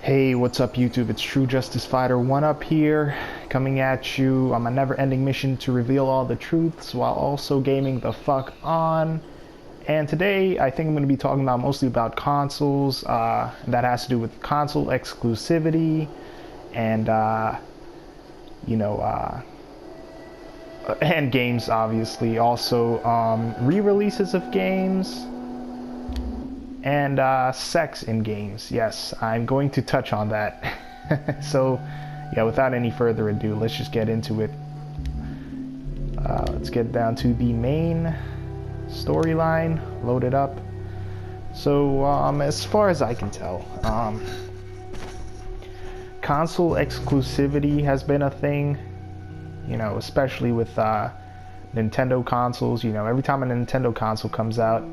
Hey, what's up YouTube? It's True Justice Fighter 1 up here, coming at you on my never-ending mission to reveal all the truths while also gaming the fuck on. And today, I think I'm going to be talking about mostly about consoles. That has to do with console exclusivity and, and games, obviously. Also, re-releases of games. And sex in games. Yes, I'm going to touch on that. So, yeah, without any further ado, let's just get into it. Let's get down to the main storyline, load it up. So, as far as I can tell, console exclusivity has been a thing, you know, especially with Nintendo consoles. You know, every time a Nintendo console comes out,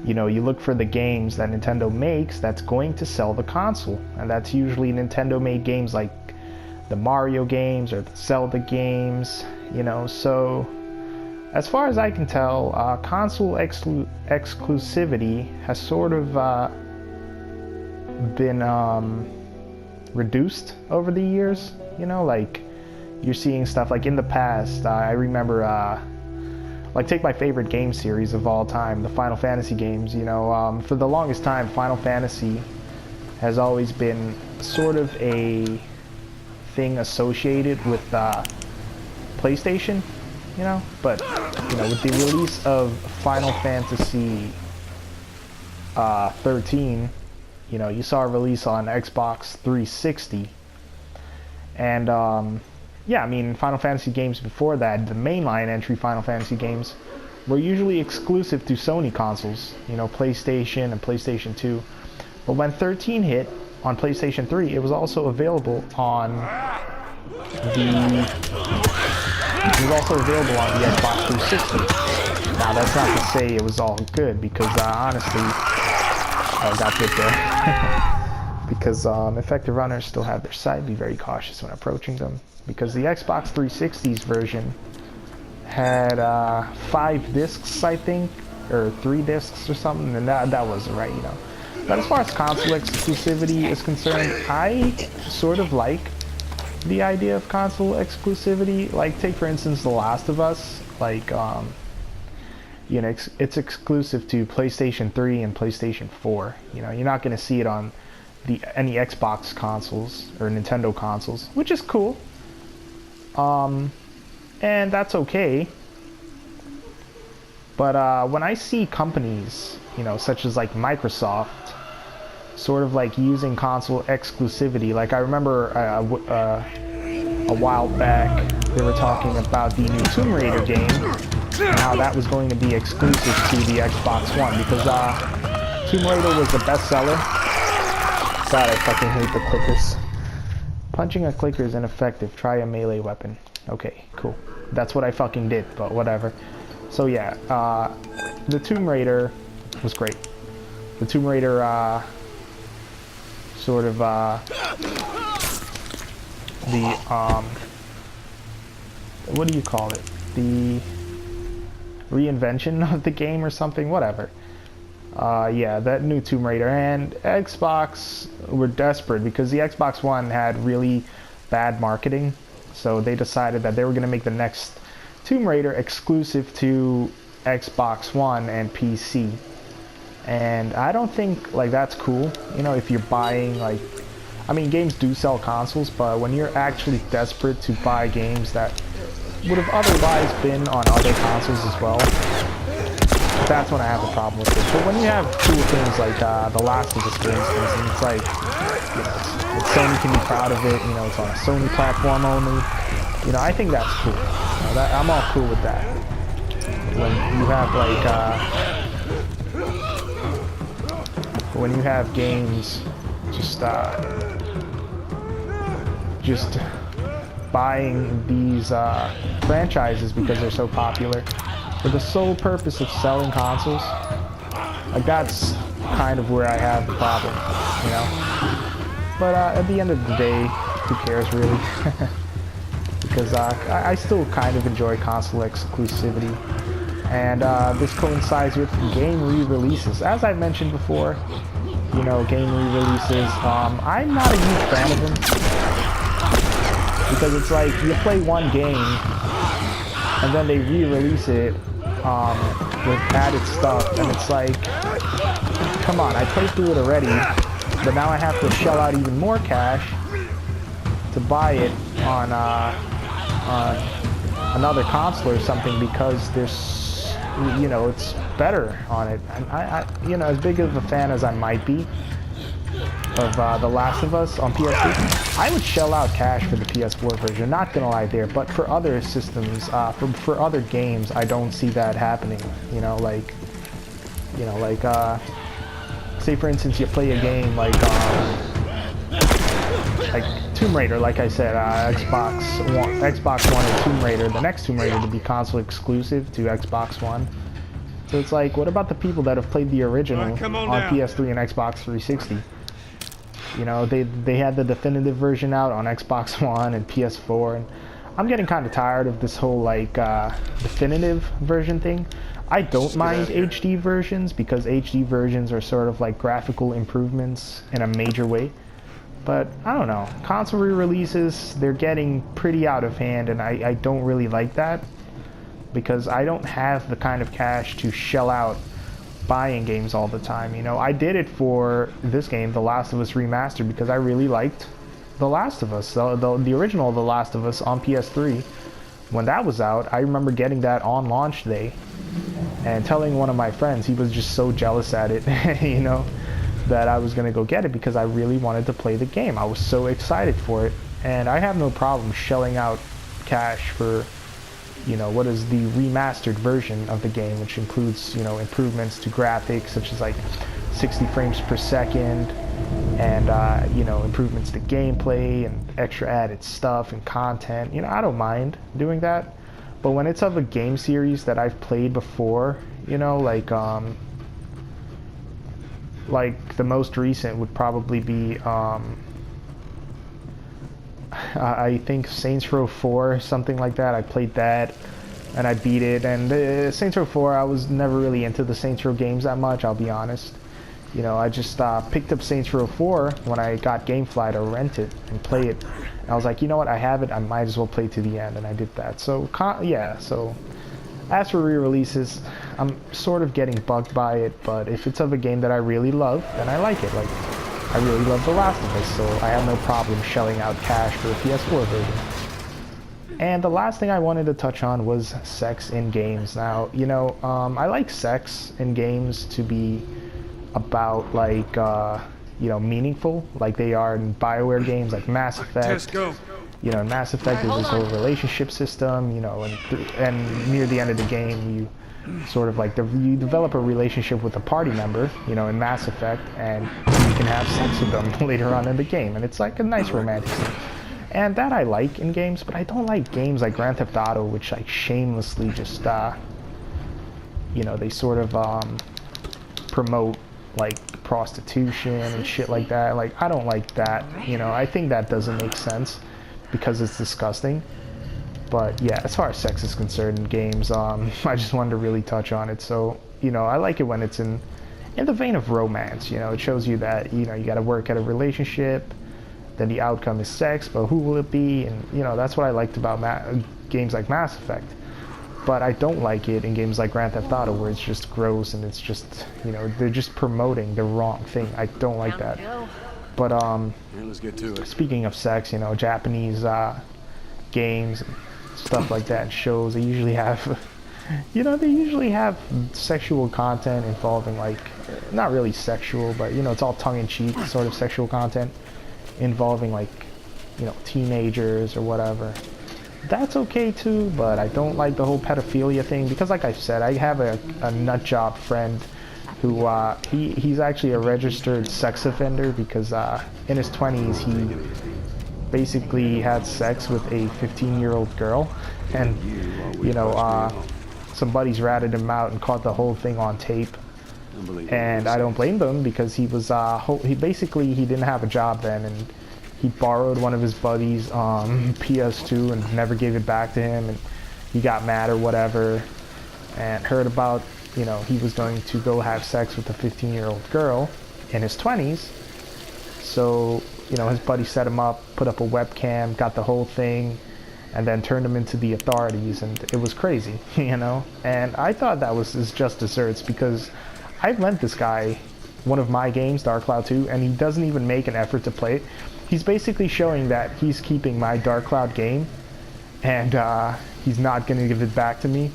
you know, you look for the games that Nintendo makes that's going to sell the console. And that's usually Nintendo-made games like the Mario games or the Zelda games, you know. So, as far as I can tell, console exclusivity has sort of been reduced over the years, you know. Like, you're seeing stuff like in the past, I remember... like, take my favorite game series of all time, the Final Fantasy games, you know. For the longest time, Final Fantasy has always been sort of a thing associated with PlayStation, you know. But, you know, with the release of Final Fantasy 13, you know, you saw a release on Xbox 360. And, yeah, I mean, Final Fantasy games before that, the mainline entry Final Fantasy games, were usually exclusive to Sony consoles, you know, PlayStation and PlayStation 2. But when 13 hit on PlayStation 3, it was also available on the Xbox 360. Now, that's not to say it was all good, because honestly, I got good there. Because effective runners still have their side. Be very cautious when approaching them. Because the Xbox 360's version had 5 discs, I think, or 3 discs or something, and that wasn't right, you know. But as far as console exclusivity is concerned, I sort of like the idea of console exclusivity. Like, take for instance The Last of Us. Like, you know, it's exclusive to PlayStation 3 and PlayStation 4. You know, you're not going to see it on any Xbox consoles or Nintendo consoles, which is cool. And that's okay. But when I see companies, you know, such as like Microsoft, sort of like using console exclusivity, like I remember a while back they were talking about the new Tomb Raider game, and how that was going to be exclusive to the Xbox One, because Tomb Raider was the bestseller. God, I fucking hate the clickers. Punching a clicker is ineffective. Try a melee weapon. Okay, cool. That's what I fucking did, but whatever. So yeah, the Tomb Raider was great. The Tomb Raider, sort of, what do you call it? The reinvention of the game or something? Whatever. Yeah, that new Tomb Raider. And Xbox were desperate because the Xbox One had really bad marketing, so they decided that they were going to make the next Tomb Raider exclusive to Xbox One and PC. And I don't think, like, that's cool, you know, if you're buying, like, I mean, games do sell consoles, but when you're actually desperate to buy games that would have otherwise been on other consoles as well, that's when I have a problem with it. But when you have cool things like the Last of Us, for instance, and it's like, you know, Sony can be proud of it, you know, it's on a Sony platform only, you know, I think that's cool. You know, I'm all cool with that. When you have like, when you have games just buying these franchises because they're so popular, for the sole purpose of selling consoles, like, that's kind of where I have the problem, you know. But at the end of the day, who cares really? Because I still kind of enjoy console exclusivity. And this coincides with game re-releases. As I mentioned before, you know, game re-releases. I'm not a huge fan of them because it's like you play one game and then they re-release it with added stuff, and it's like, come on, I played through it already, but now I have to shell out even more cash to buy it on another console or something because there's, you know, it's better on it. And I you know, as big of a fan as I might be of The Last of Us on PS3, I would shell out cash for the PS4 version, not gonna lie there, but for other systems, for other games, I don't see that happening, you know, like, say for instance you play a game like Tomb Raider, like I said, Xbox One and Tomb Raider, the next Tomb Raider to be console exclusive to Xbox One. So it's like, what about the people that have played the original on PS3 and Xbox 360? You know, they had the definitive version out on Xbox One and PS4, and I'm getting kind of tired of this whole like definitive version thing. I don't mind HD versions because HD versions are sort of like graphical improvements in a major way. But I don't know, console re-releases, they're getting pretty out of hand, and I don't really like that because I don't have the kind of cash to shell out buying games all the time. You know, I did it for this game, The Last of Us Remastered, because I really liked The Last of Us, the original The Last of Us on PS3. When that was out, I remember getting that on launch day and telling one of my friends, he was just so jealous at it, you know, that I was gonna go get it because I really wanted to play the game. I was so excited for it, and I have no problem shelling out cash for, you know, what is the remastered version of the game, which includes, you know, improvements to graphics such as like 60 frames per second and you know, improvements to gameplay and extra added stuff and content. You know, I don't mind doing that, but when it's of a game series that I've played before, you know, like the most recent would probably be I think Saints Row 4, something like that. I played that and I beat it, and Saints Row 4, I was never really into the Saints Row games that much, I'll be honest. You know, I just picked up Saints Row 4 when I got GameFly to rent it and play it. And I was like, you know what, I have it, I might as well play to the end, and I did that. So, yeah, so as for re-releases, I'm sort of getting bugged by it, but if it's of a game that I really love, then I like it. Like, I really love The Last of Us, so I have no problem shelling out cash for the PS4 version. And the last thing I wanted to touch on was sex in games. Now, you know, I like sex in games to be about, like, you know, meaningful, like they are in BioWare games like Mass Effect. You know, in Mass Effect there's this whole relationship system, you know, and near the end of the game you sort of like you develop a relationship with a party member, you know, in Mass Effect, and you can have sex with them later on in the game, and it's like a nice romantic thing. And that I like in games, but I don't like games like Grand Theft Auto, which like shamelessly just, you know, they sort of promote like prostitution and shit like that. Like, I don't like that, you know. I think that doesn't make sense because it's disgusting. But yeah, as far as sex is concerned in games, I just wanted to really touch on it. So, you know, I like it when it's in the vein of romance. You know, it shows you that, you know, you got to work at a relationship, then the outcome is sex, but who will it be? And, you know, that's what I liked about games like Mass Effect. But I don't like it in games like Grand Theft Auto, where it's just gross and it's just, you know, they're just promoting the wrong thing. I don't like that. But let's get to it. Speaking of sex, you know, Japanese games, stuff like that, shows, they usually have, you know, they usually have sexual content involving, like, not really sexual, but, you know, it's all tongue-in-cheek sort of sexual content involving, like, you know, teenagers or whatever. That's okay too, but I don't like the whole pedophilia thing because, like I said, I have a nut job friend who he's actually a registered sex offender because in his 20s he basically had sex with a 15-year-old girl, and, you know, some buddies ratted him out and caught the whole thing on tape. And I don't blame them because he was he didn't have a job then, and he borrowed one of his buddies' PS2 and never gave it back to him, and he got mad or whatever, and heard about, you know, he was going to go have sex with a 15-year-old girl, in his 20s. So, you know, his buddy set him up, put up a webcam, got the whole thing, and then turned him into the authorities, and it was crazy, you know? And I thought that was his just desserts, because I lent this guy one of my games, Dark Cloud 2, and he doesn't even make an effort to play it. He's basically showing that he's keeping my Dark Cloud game, and he's not going to give it back to me,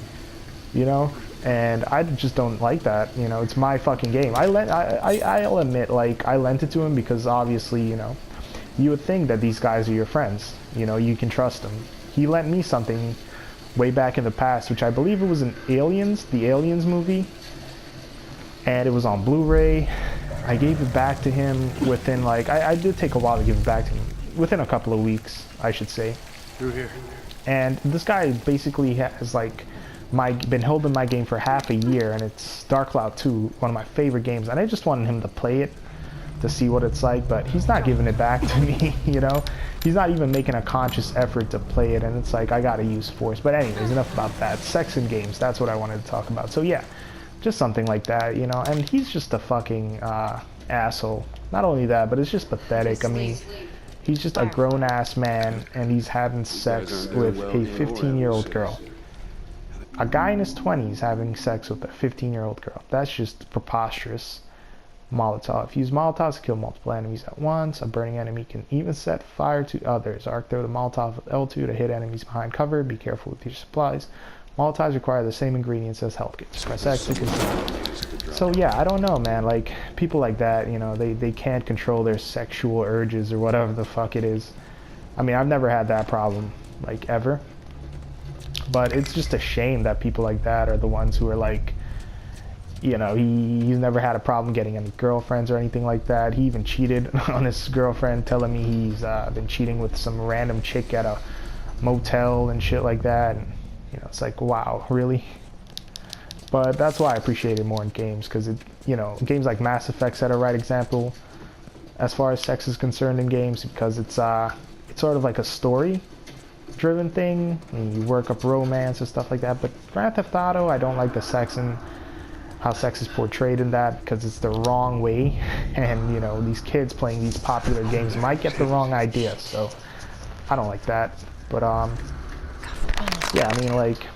you know? And I just don't like that, you know? It's my fucking game. I'll admit, like, I lent it to him because obviously, you know, you would think that these guys are your friends, you know, you can trust them. He lent me something way back in the past, which I believe it was an Aliens, the Aliens movie, and it was on Blu-ray. I gave it back to him within, like, I did take a while to give it back to him, within a couple of weeks, I should say. Through here. And this guy basically has, like, been holding my game for half a year, and it's Dark Cloud 2, one of my favorite games, and I just wanted him to play it to see what it's like, but he's not giving it back to me, you know? He's not even making a conscious effort to play it, and it's like, I gotta use force. But anyways, enough about that. Sex in games, that's what I wanted to talk about. So yeah, just something like that, you know? And he's just a fucking asshole. Not only that, but it's just pathetic. I mean, he's just a grown-ass man, and he's having sex with a 15-year-old girl. A guy in his 20s having sex with a 15-year-old girl. That's just preposterous. Molotov. Use Molotovs to kill multiple enemies at once. A burning enemy can even set fire to others. Arc throw the Molotov with L2 to hit enemies behind cover. Be careful with your supplies. Molotovs require the same ingredients as health kits. Press X to continue. So yeah, I don't know, man. Like, people like that, you know, they can't control their sexual urges or whatever the fuck it is. I mean, I've never had that problem, like, ever. But it's just a shame that people like that are the ones who are like, you know, he's never had a problem getting any girlfriends or anything like that. He even cheated on his girlfriend, telling me he's been cheating with some random chick at a motel and shit like that. And, you know, it's like, wow, really? But that's why I appreciate it more in games, because, you know, games like Mass Effect set a right example as far as sex is concerned in games, because it's sort of like a story-driven thing, and you work up romance and stuff like that. But Grand Theft Auto, I don't like the sex and how sex is portrayed in that, because it's the wrong way, and, you know, these kids playing these popular games might get the wrong idea, so I don't like that. But yeah, I mean, like,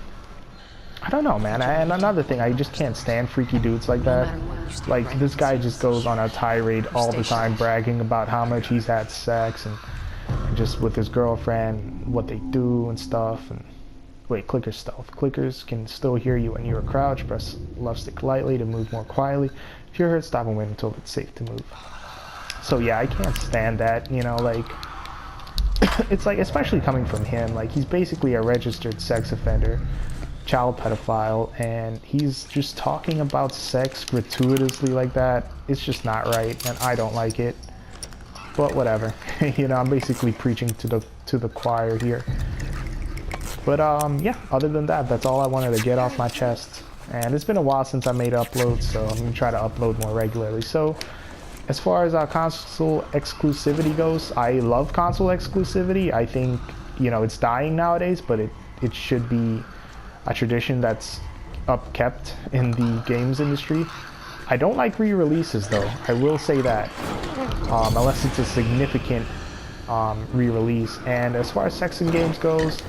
I don't know, man. And another thing, I just can't stand freaky dudes like that. Like, this guy just goes on a tirade all the time, bragging about how much he's had sex and just with his girlfriend, what they do and stuff. And wait, clicker stealth. Clickers can still hear you when you're crouched. Press left stick lightly to move more quietly. If you're hurt, stop and wait until it's safe to move. So yeah, I can't stand that, you know, like, it's like, especially coming from him, like, he's basically a registered sex offender, child pedophile, and he's just talking about sex gratuitously like that. It's just not right, and I don't like it. But whatever. You know, I'm basically preaching to the choir here. But yeah, other than that, that's all I wanted to get off my chest. And it's been a while since I made uploads, so I'm gonna try to upload more regularly. So as far as console exclusivity goes, I love console exclusivity. I think, you know, it's dying nowadays, but it should be a tradition that's upkept in the games industry. I don't like re-releases though, I will say that, unless it's a significant re-release. And as far as sex in games goes,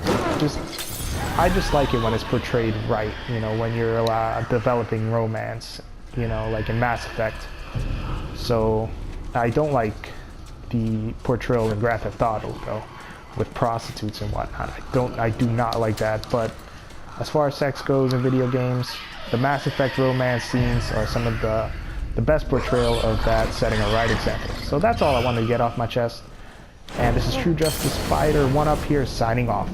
I just like it when it's portrayed right, you know, when you're developing romance, you know, like in Mass Effect. So I don't like the portrayal in Grand Theft Auto though, with prostitutes and whatnot. I do not like that. But as far as sex goes in video games, the Mass Effect romance scenes are some of the best portrayal of that, setting a right example. So that's all I wanted to get off my chest. And this is True Justice Fighter 1 Up here, signing off.